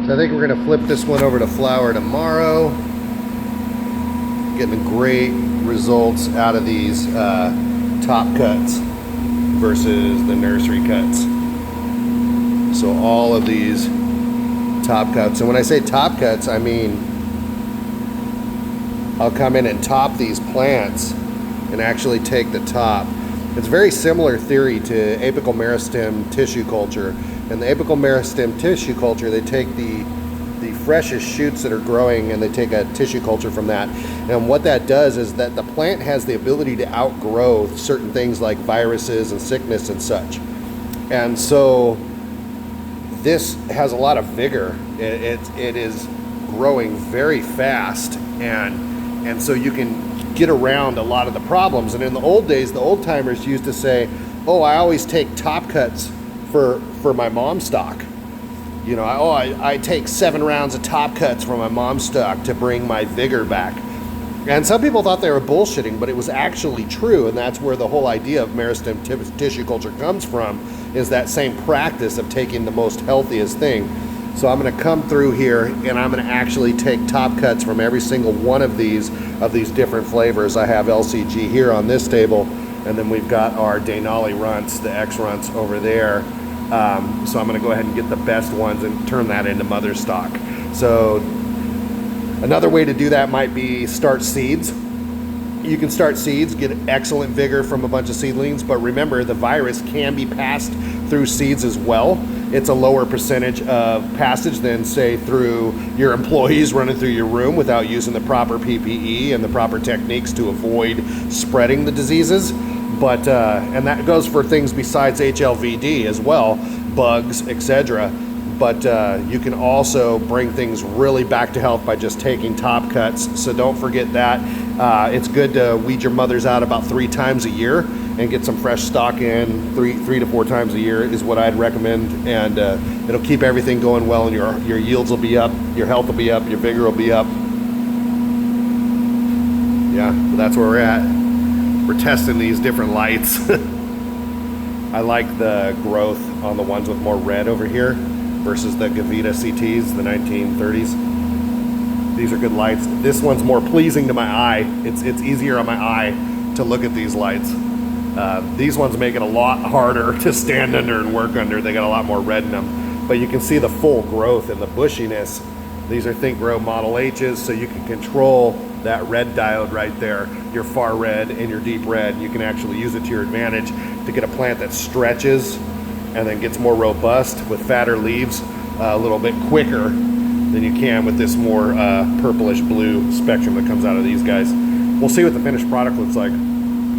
So I think we're gonna flip this one over to flower tomorrow. Getting great results out of these top cuts versus the nursery cuts. So all of these top cuts, and when I say top cuts, I mean I'll come in and top these plants and actually take the top. It's very similar theory to apical meristem tissue culture. In the apical meristem tissue culture, they take the freshest shoots that are growing and they take a tissue culture from that. And what that does is that the plant has the ability to outgrow certain things like viruses and sickness and such. And so this has a lot of vigor. It is growing very fast, and so you can get around a lot of the problems. And in the old days, the old timers used to say, oh, I always take top cuts for my mom stock. You know, I take 7 rounds of top cuts from my mom stock to bring my vigor back. And some people thought they were bullshitting, but it was actually true, and that's where the whole idea of meristem tissue culture comes from, is that same practice of taking the most healthiest thing. So I'm gonna come through here and I'm gonna actually take top cuts from every single one of these different flavors. I have LCG here on this table, and then we've got our Denali runts, the X runts over there. So I'm gonna go ahead and get the best ones and turn that into mother stock. So another way to do that might be start seeds. You can start seeds, get excellent vigor from a bunch of seedlings, but remember the virus can be passed through seeds as well. It's a lower percentage of passage than, say, through your employees running through your room without using the proper PPE and the proper techniques to avoid spreading the diseases. But and that goes for things besides HlVd as well, bugs, etc. But you can also bring things really back to health by just taking top cuts. So don't forget that. It's good to weed your mothers out about 3 times a year and get some fresh stock in 3 to 4 times a year is what I'd recommend. And it'll keep everything going well, and your yields will be up, your health will be up, your vigor will be up. Yeah, so that's where we're at. We're testing these different lights. I like the growth on the ones with more red over here versus the Gavita CTs, the 1930s. These are good lights. This one's more pleasing to my eye. It's easier on my eye to look at these lights. These ones make it a lot harder to stand under and work under. They got a lot more red in them. But you can see the full growth and the bushiness. These are Think Grow Model H's, so you can control that red diode right there, your far red and your deep red. You can actually use it to your advantage to get a plant that stretches and then gets more robust with fatter leaves a little bit quicker than you can with this more purplish blue spectrum that comes out of these guys. We'll see what the finished product looks like.